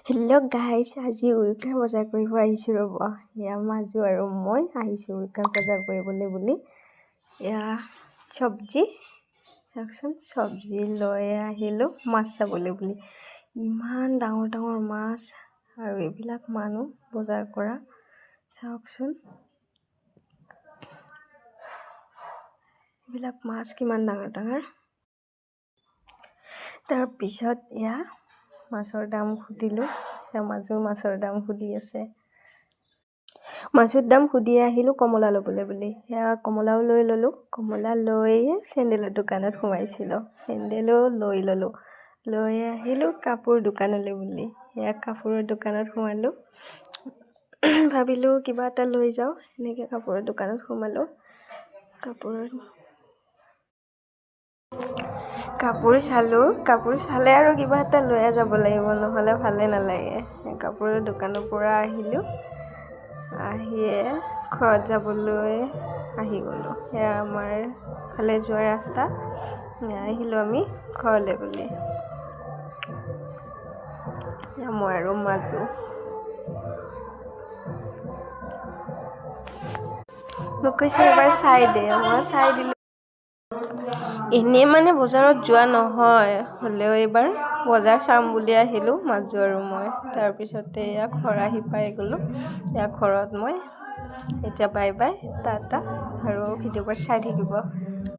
Hello' guys, আজি উৰুকাৰ বজাৰ কৰিব আহিছোঁ ৰ'ব। এয়া মাজু আৰু মই আহিছোঁ উৰুকাৰ বজাৰ কৰিবলৈ বুলি। এয়া চব্জি চাওকচোন, চব্জি লৈ আহিলোঁ মাছ চাবলৈ বুলি। ইমান ডাঙৰ ডাঙৰ মাছ আৰু এইবিলাক মানুহ বজাৰ কৰা চাওকচোন, এইবিলাক মাছ কিমান ডাঙৰ ডাঙৰ। তাৰপিছত এয়া মাছৰ দাম সুধিলোঁ, মাজুৰ মাছৰ দাম সুধি আছে। মাছৰ দাম সুধি আহিলোঁ কমলা ল'বলৈ বুলি। সেয়া কমলাও লৈ ল'লোঁ। কমলা লৈ চেণ্ডেলৰ দোকানত সোমাইছিলোঁ, চেণ্ডেলো লৈ ল'লোঁ। লৈ আহিলোঁ কাপোৰ দোকানলৈ বুলি। সেয়া কাপোৰৰ দোকানত সোমালোঁ। ভাবিলোঁ কিবা এটা লৈ যাওঁ, এনেকৈ কাপোৰৰ দোকানত সোমালোঁ। কাপোৰ চালে আৰু কিবা এটা লৈয়ে যাব লাগিব, নহ'লে ভালে নালাগে। কাপোৰৰ দোকানৰ পৰা আহিলোঁ, আহিয়ে ঘৰত যাবলৈ আহি গ'লোঁ। সেয়া আমাৰ ফালে যোৱা ৰাস্তা, আহিলোঁ আমি ঘৰলৈ বুলি। মই আৰু মাজু। মোক কৈছে এবাৰ চাই দে, মই চাই দিলোঁ। এনেই মানে বজাৰত যোৱা নহয়, হ'লেও এইবাৰ বজাৰ চাম বুলি আহিলোঁ মাজু আৰু মই। তাৰপিছতে এয়া ঘৰ আহি পাই গ'লোঁ। এয়া ঘৰত মই এতিয়া বাই বাই, টাটা, আৰু ভিডিঅ'বোৰ চাই থাকিব।